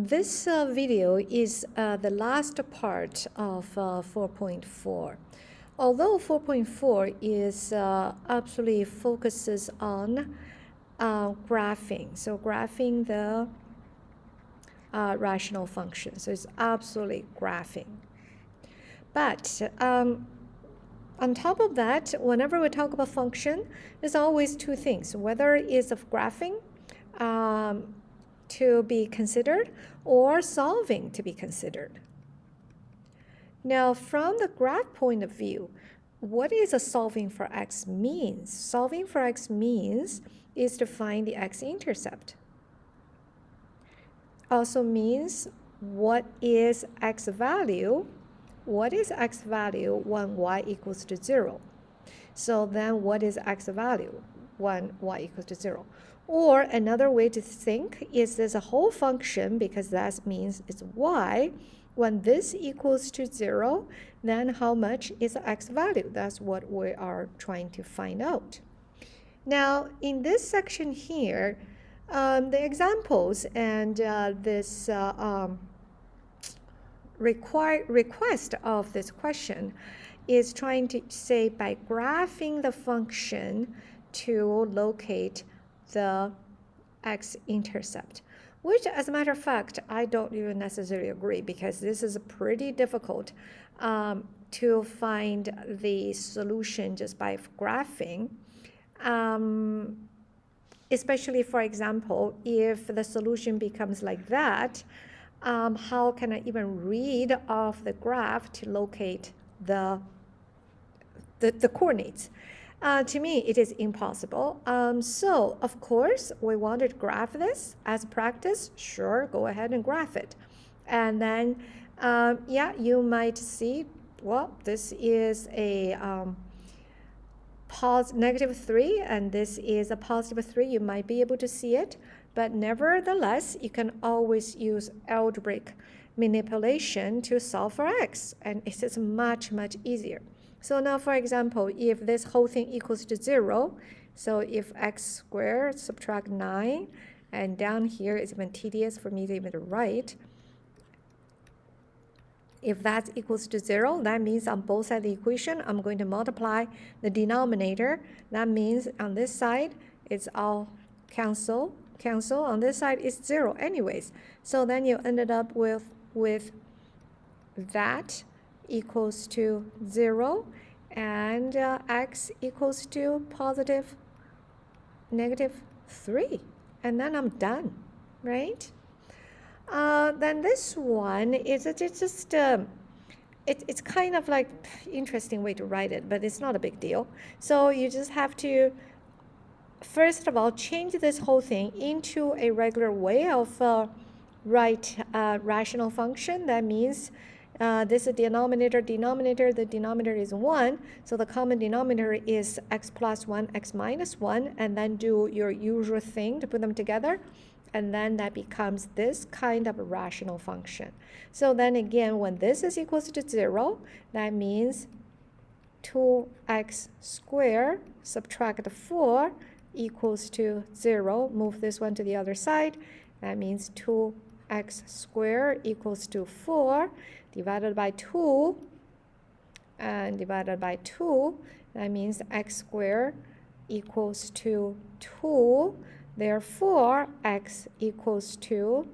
This video is the last part of 4.4. Although 4.4 is absolutely focuses on graphing, so graphing the rational function, so it's absolutely graphing. But on top of that, whenever we talk about function, there's always two things, whether it's of graphing to be considered or solving to be considered. Now, from the graph point of view, what is a solving for x means? Solving for x means is to find the x-intercept. Also means what is x value? What is x value when y equals to 0? So then what is x value when y equals to 0? Or another way to think is there's a whole function, because that means it's y. When this equals to 0, then how much is the x value? That's what we are trying to find out. Now, in this section here, the examples and this request of this question is trying to say by graphing the function to locate the x-intercept, which, as a matter of fact, I don't even necessarily agree, because this is pretty difficult to find the solution just by graphing. Especially, for example, if the solution becomes like that, how can I even read off the graph to locate the coordinates? To me, it is impossible. So, of course, we wanted to graph this as practice. Sure, go ahead and graph it. And then, yeah, you might see, well, this is a -3, and this is a +3. You might be able to see it. But nevertheless, you can always use algebraic manipulation to solve for x. And it is much, much easier. So now, for example, if this whole thing equals to 0, so if x squared subtract 9, and down here it's even tedious for me to even write. If that equals to 0, that means on both sides of the equation, I'm going to multiply the denominator. That means on this side, it's all cancel. On this side, it's 0 anyways. So then you ended up with that equals to 0, and x equals to -3, and then I'm done, right? Then this one is just it's kind of like interesting way to write it, but it's not a big deal. So you just have to first of all change this whole thing into a regular way of write rational function. That means this is denominator, the denominator is 1, so the common denominator is x plus 1, x minus 1, and then do your usual thing to put them together, and then that becomes this kind of a rational function. So then again, when this is equals to 0, that means 2x squared subtract 4 equals to 0. Move this one to the other side. That means 2x squared equals to 4 divided by 2, and divided by 2, that means x squared equals to 2. Therefore, x equals to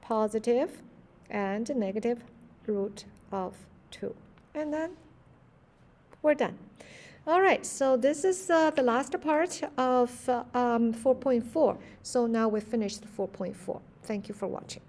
positive and negative root of 2. And then we're done. All right, so this is the last part of 4.4. So now we've finished 4.4. Thank you for watching.